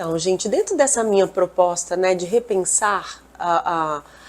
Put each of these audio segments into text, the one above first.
Então, gente, dentro dessa minha proposta, né, de repensar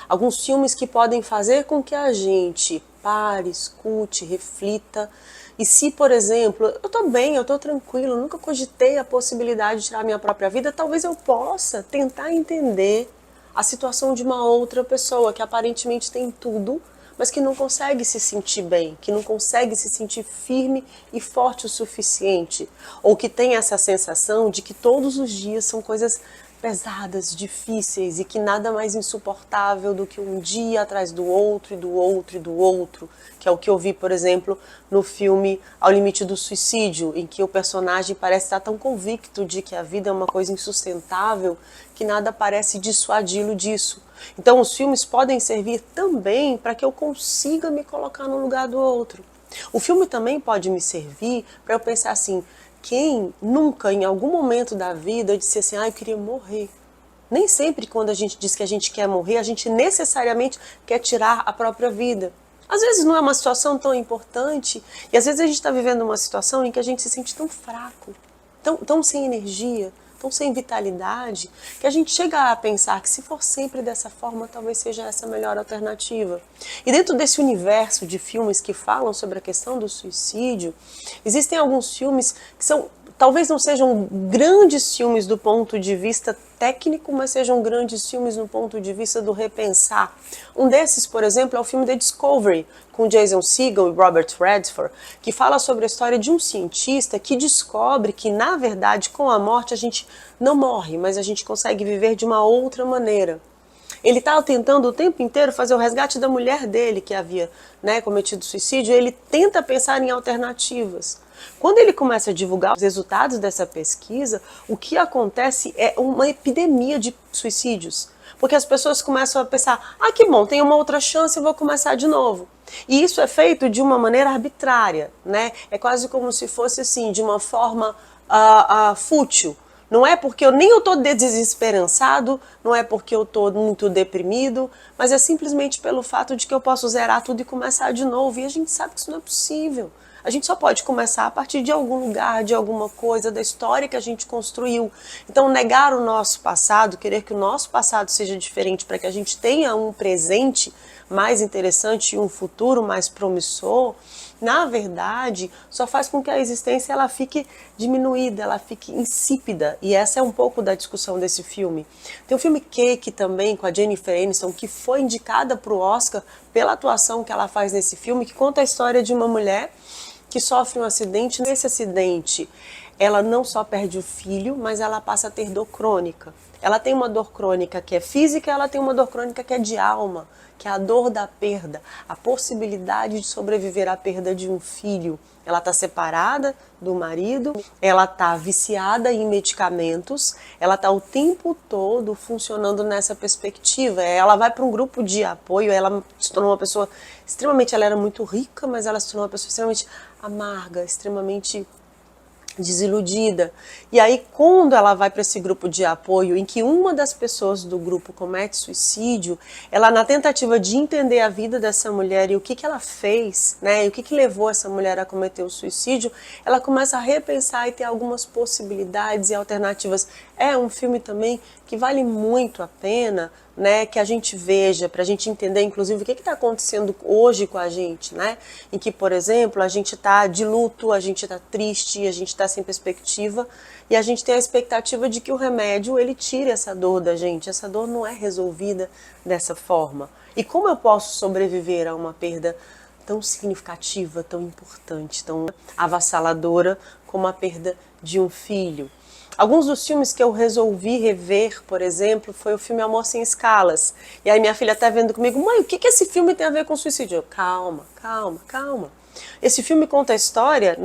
alguns filmes que podem fazer com que a gente pare, escute, reflita. E se, por exemplo, eu tô bem, eu tô tranquilo, nunca cogitei a possibilidade de tirar minha própria vida, talvez eu possa tentar entender a situação de uma outra pessoa que aparentemente tem tudo, mas que não consegue se sentir bem, que não consegue se sentir firme e forte o suficiente, ou que tem essa sensação de que todos os dias são coisas pesadas, difíceis e que nada mais insuportável do que um dia atrás do outro e do outro e do outro, que é o que eu vi, por exemplo, no filme Ao Limite do Suicídio, em que o personagem parece estar tão convicto de que a vida é uma coisa insustentável que nada parece dissuadi-lo disso. Então os filmes podem servir também para que eu consiga me colocar no lugar do outro. O filme também pode me servir para eu pensar assim, quem nunca em algum momento da vida disse assim, eu queria morrer. Nem sempre quando a gente diz que a gente quer morrer, a gente necessariamente quer tirar a própria vida. Às vezes não é uma situação tão importante e às vezes a gente está vivendo uma situação em que a gente se sente tão fraco, tão sem energia, tão sem vitalidade, que a gente chega a pensar que se for sempre dessa forma, talvez seja essa a melhor alternativa. E dentro desse universo de filmes que falam sobre a questão do suicídio, existem alguns filmes que são, talvez não sejam grandes filmes do ponto de vista técnico, mas sejam grandes filmes no ponto de vista do repensar. Um desses, por exemplo, é o filme The Discovery, com Jason Segel e Robert Redford, que fala sobre a história de um cientista que descobre que, na verdade, com a morte a gente não morre, mas a gente consegue viver de uma outra maneira. Ele estava tentando o tempo inteiro fazer o resgate da mulher dele, que havia, cometido suicídio. Ele tenta pensar em alternativas. Quando ele começa a divulgar os resultados dessa pesquisa, o que acontece é uma epidemia de suicídios. Porque as pessoas começam a pensar, que bom, tem uma outra chance, eu vou começar de novo. E isso é feito de uma maneira arbitrária, né? É quase como se fosse assim, de uma forma fútil. Não é porque eu estou desesperançado, não é porque eu estou muito deprimido, mas é simplesmente pelo fato de que eu posso zerar tudo e começar de novo. E a gente sabe que isso não é possível. A gente só pode começar a partir de algum lugar, de alguma coisa, da história que a gente construiu. Então, negar o nosso passado, querer que o nosso passado seja diferente para que a gente tenha um presente mais interessante e um futuro mais promissor, na verdade, só faz com que a existência ela fique diminuída, ela fique insípida. E essa é um pouco da discussão desse filme. Tem o filme Cake também, com a Jennifer Aniston, que foi indicada para o Oscar pela atuação que ela faz nesse filme, que conta a história de uma mulher que sofre um acidente. Nesse acidente, ela não só perde o filho, mas ela passa a ter dor crônica. Ela tem uma dor crônica que é física, ela tem uma dor crônica que é de alma, que é a dor da perda, a possibilidade de sobreviver à perda de um filho. Ela está separada do marido, ela está viciada em medicamentos, ela está o tempo todo funcionando nessa perspectiva. Ela vai para um grupo de apoio, ela se tornou uma pessoa extremamente, ela era muito rica, mas ela se tornou uma pessoa extremamente amarga, extremamente desiludida. E aí quando ela vai para esse grupo de apoio, em que uma das pessoas do grupo comete suicídio, ela, na tentativa de entender a vida dessa mulher e o que ela fez, e o que levou essa mulher a cometer o suicídio, ela começa a repensar e ter algumas possibilidades e alternativas. É um filme também que vale muito a pena, que a gente veja, para a gente entender, inclusive, o que está acontecendo hoje com a gente, em que, por exemplo, a gente está de luto, a gente está triste, a gente está sem perspectiva, e a gente tem a expectativa de que o remédio, ele tire essa dor da gente. Essa dor não é resolvida dessa forma. E como eu posso sobreviver a uma perda tão significativa, tão importante, tão avassaladora como a perda de um filho? Alguns dos filmes que eu resolvi rever, por exemplo, foi o filme Amor Sem Escalas. E aí minha filha está vendo comigo, mãe, o que esse filme tem a ver com suicídio? Eu, calma. Esse filme conta a história,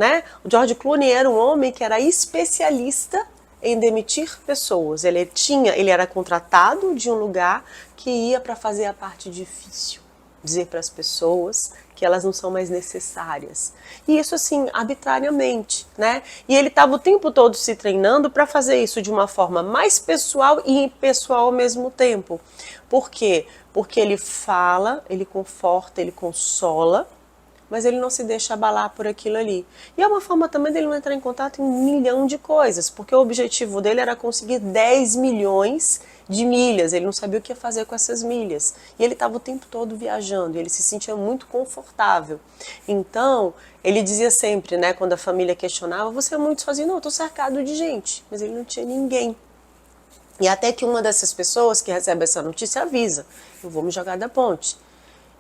O George Clooney era um homem que era especialista em demitir pessoas. Ele era contratado de um lugar que ia para fazer a parte difícil. Dizer para as pessoas que elas não são mais necessárias. E isso assim, arbitrariamente, E ele estava o tempo todo se treinando para fazer isso de uma forma mais pessoal e impessoal ao mesmo tempo. Por quê? Porque ele fala, ele conforta, ele consola, mas ele não se deixa abalar por aquilo ali. E é uma forma também dele não entrar em contato em 1 milhão de coisas, porque o objetivo dele era conseguir 10 milhões de milhas, ele não sabia o que ia fazer com essas milhas. E ele estava o tempo todo viajando, e ele se sentia muito confortável. Então, ele dizia sempre, né, quando a família questionava, você é muito sozinho? Não, eu estou cercado de gente, mas ele não tinha ninguém. E até que uma dessas pessoas que recebe essa notícia avisa, eu vou me jogar da ponte.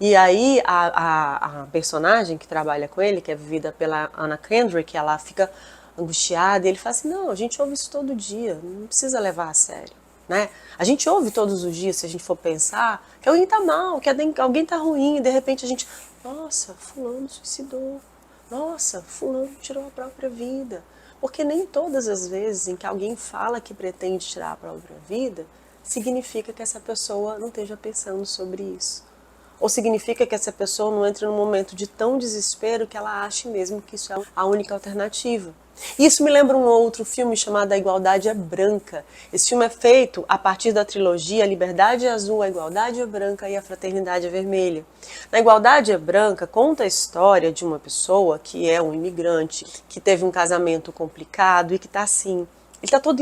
E aí a personagem que trabalha com ele, que é vivida pela Anna Kendrick, ela fica angustiada e ele fala assim, não, a gente ouve isso todo dia, não precisa levar a sério. Né? A gente ouve todos os dias, se a gente for pensar, que alguém tá mal, que alguém tá ruim, e de repente a gente, nossa, fulano suicidou, nossa, fulano tirou a própria vida. Porque nem todas as vezes em que alguém fala que pretende tirar a própria vida, significa que essa pessoa não esteja pensando sobre isso. Ou significa que essa pessoa não entre num momento de tão desespero que ela ache mesmo que isso é a única alternativa. Isso me lembra um outro filme chamado A Igualdade é Branca. Esse filme é feito a partir da trilogia A Liberdade é Azul, A Igualdade é Branca e A Fraternidade é Vermelha. Na Igualdade é Branca conta a história de uma pessoa que é um imigrante, que teve um casamento complicado e que está assim... Ele está todo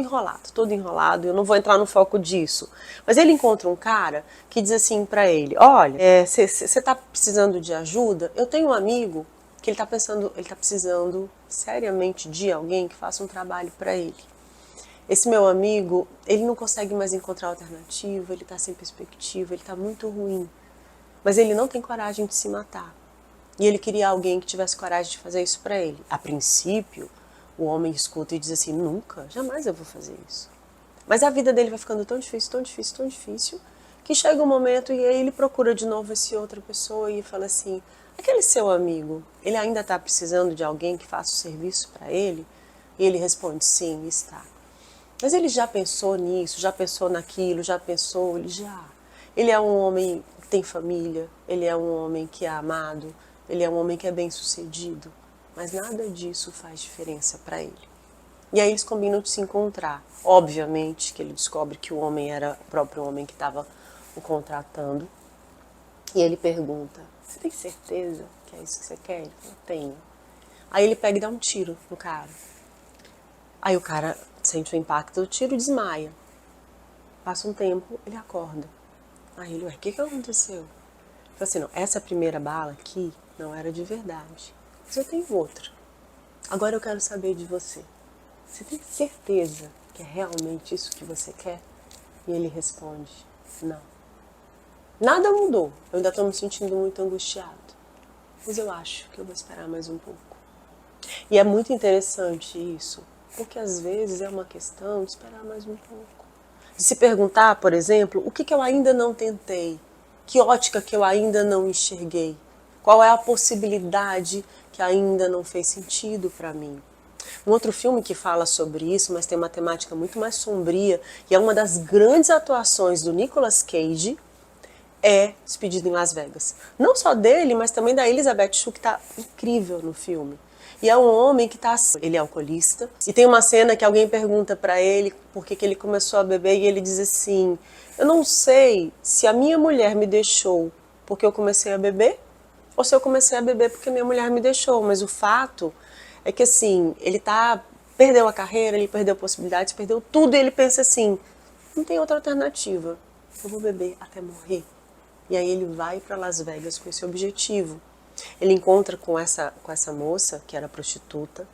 enrolado, eu não vou entrar no foco disso. Mas ele encontra um cara que diz assim para ele, olha, você está precisando de ajuda? Eu tenho um amigo que ele está precisando seriamente de alguém que faça um trabalho para ele. Esse meu amigo, ele não consegue mais encontrar alternativa, ele está sem perspectiva, ele está muito ruim. Mas ele não tem coragem de se matar. E ele queria alguém que tivesse coragem de fazer isso para ele. A princípio, o homem escuta e diz assim, nunca, jamais eu vou fazer isso. Mas a vida dele vai ficando tão difícil, tão difícil, tão difícil, que chega um momento e aí ele procura de novo essa outra pessoa e fala assim, aquele seu amigo, ele ainda está precisando de alguém que faça o serviço para ele? E ele responde, sim, está. Mas ele já pensou nisso, já pensou naquilo, já pensou, ele já. Ele é um homem que tem família, ele é um homem que é amado, ele é um homem que é bem sucedido. Mas nada disso faz diferença para ele. E aí eles combinam de se encontrar. Obviamente que ele descobre que o homem era o próprio homem que estava o contratando. E ele pergunta, você tem certeza que é isso que você quer? Ele fala, tenho. Aí ele pega e dá um tiro no cara. Aí o cara sente o impacto do tiro e desmaia. Passa um tempo, ele acorda. Aí ele, ué, o que aconteceu? Ele fala assim, não, essa primeira bala aqui não era de verdade. Mas eu tenho outra. Agora eu quero saber de você. Você tem certeza que é realmente isso que você quer? E ele responde, não. Nada mudou. Eu ainda estou me sentindo muito angustiado. Mas eu acho que eu vou esperar mais um pouco. E é muito interessante isso, porque às vezes é uma questão de esperar mais um pouco. De se perguntar, por exemplo, o que eu ainda não tentei? Que ótica que eu ainda não enxerguei? Qual é a possibilidade que ainda não fez sentido para mim? Um outro filme que fala sobre isso, mas tem uma temática muito mais sombria, e é uma das grandes atuações do Nicolas Cage, é Despedida em Las Vegas. Não só dele, mas também da Elizabeth Shue, que está incrível no filme. E é um homem que está assim, ele é alcoolista, e tem uma cena que alguém pergunta para ele por que ele começou a beber, e ele diz assim, eu não sei se a minha mulher me deixou porque eu comecei a beber, ou se eu comecei a beber porque minha mulher me deixou, mas o fato é que assim, perdeu a carreira, ele perdeu possibilidades, perdeu tudo, e ele pensa assim, não tem outra alternativa, eu vou beber até morrer. E aí ele vai para Las Vegas com esse objetivo. Ele encontra com essa moça, que era prostituta,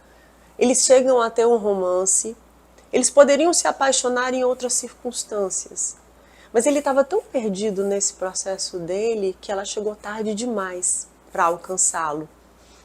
eles chegam a ter um romance, eles poderiam se apaixonar em outras circunstâncias, mas ele estava tão perdido nesse processo dele que ela chegou tarde demais para alcançá-lo.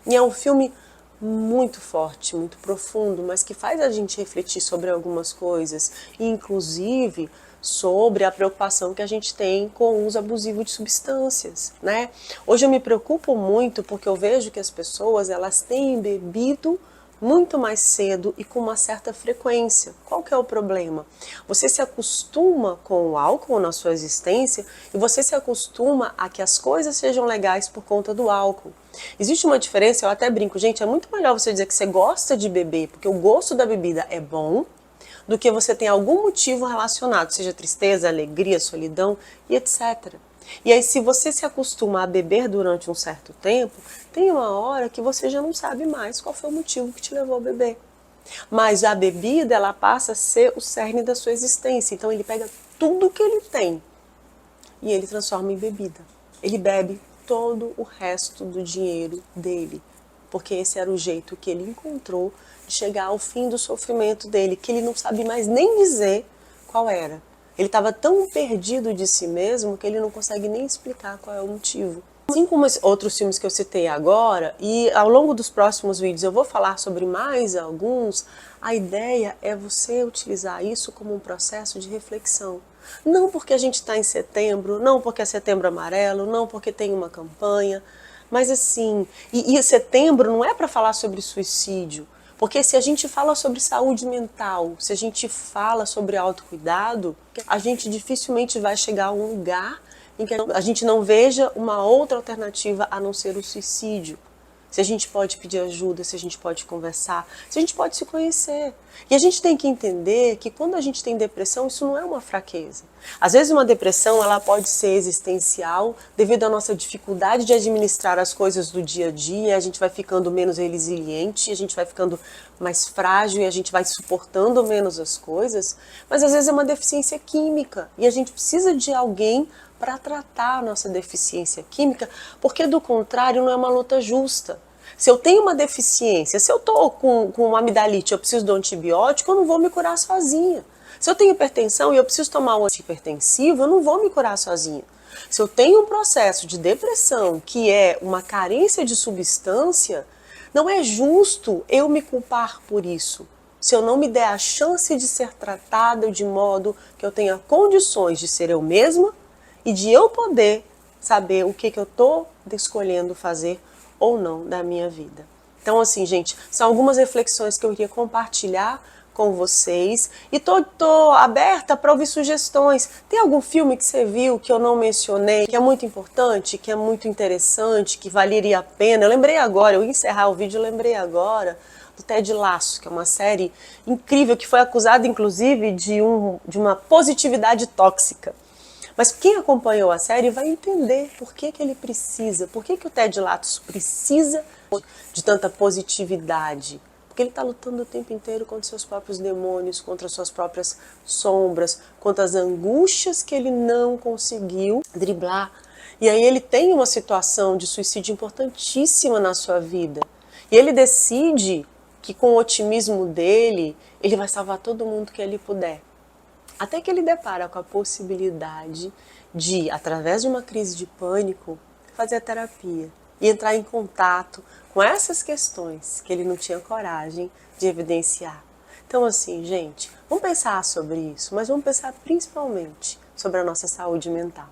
E é um filme muito forte, muito profundo, mas que faz a gente refletir sobre algumas coisas, inclusive sobre a preocupação que a gente tem com o uso abusivo de substâncias, né? Hoje eu me preocupo muito porque eu vejo que as pessoas, elas têm bebido muito mais cedo e com uma certa frequência. Qual que é o problema? Você se acostuma com o álcool na sua existência e você se acostuma a que as coisas sejam legais por conta do álcool. Existe uma diferença, eu até brinco, gente, é muito melhor você dizer que você gosta de beber, porque o gosto da bebida é bom, do que você tem algum motivo relacionado, seja tristeza, alegria, solidão e etc. E aí, se você se acostuma a beber durante um certo tempo, tem uma hora que você já não sabe mais qual foi o motivo que te levou a beber. Mas a bebida, ela passa a ser o cerne da sua existência. Então ele pega tudo que ele tem e ele transforma em bebida. Ele bebe todo o resto do dinheiro dele, porque esse era o jeito que ele encontrou de chegar ao fim do sofrimento dele, que ele não sabe mais nem dizer qual era. Ele estava tão perdido de si mesmo que ele não consegue nem explicar qual é o motivo. Assim como outros filmes que eu citei agora, e ao longo dos próximos vídeos eu vou falar sobre mais alguns, a ideia é você utilizar isso como um processo de reflexão. Não porque a gente está em setembro, não porque é setembro amarelo, não porque tem uma campanha, mas assim, e setembro não é para falar sobre suicídio, porque se a gente fala sobre saúde mental, se a gente fala sobre autocuidado, a gente dificilmente vai chegar a um lugar em que a gente não veja uma outra alternativa a não ser o suicídio. Se a gente pode pedir ajuda, se a gente pode conversar, se a gente pode se conhecer. E a gente tem que entender que quando a gente tem depressão, isso não é uma fraqueza. Às vezes uma depressão ela pode ser existencial devido à nossa dificuldade de administrar as coisas do dia a dia, a gente vai ficando menos resiliente, a gente vai ficando mais frágil e a gente vai suportando menos as coisas, mas às vezes é uma deficiência química e a gente precisa de alguém para tratar a nossa deficiência química, porque do contrário não é uma luta justa. Se eu tenho uma deficiência, se eu estou com amidalite, eu preciso de um antibiótico, eu não vou me curar sozinha. Se eu tenho hipertensão e eu preciso tomar um antihipertensivo, eu não vou me curar sozinha. Se eu tenho um processo de depressão, que é uma carência de substância, não é justo eu me culpar por isso. Se eu não me der a chance de ser tratada de modo que eu tenha condições de ser eu mesma e de eu poder saber o que eu estou escolhendo fazer ou não da minha vida. Então, assim, gente, são algumas reflexões que eu queria compartilhar com vocês e tô aberta para ouvir sugestões. Tem algum filme que você viu que eu não mencionei, que é muito importante, que é muito interessante, que valeria a pena? Eu lembrei agora, eu ia encerrar o vídeo, eu lembrei agora do Ted Lasso, que é uma série incrível, que foi acusada, inclusive, de uma positividade tóxica. Mas quem acompanhou a série vai entender por que ele precisa, por que o Ted Lasso precisa de tanta positividade. Porque ele está lutando o tempo inteiro contra seus próprios demônios, contra suas próprias sombras, contra as angústias que ele não conseguiu driblar. E aí ele tem uma situação de suicídio importantíssima na sua vida. E ele decide que com o otimismo dele, ele vai salvar todo mundo que ele puder. Até que ele depara com a possibilidade de, através de uma crise de pânico, fazer a terapia e entrar em contato com essas questões que ele não tinha coragem de evidenciar. Então, assim, gente, vamos pensar sobre isso, mas vamos pensar principalmente sobre a nossa saúde mental.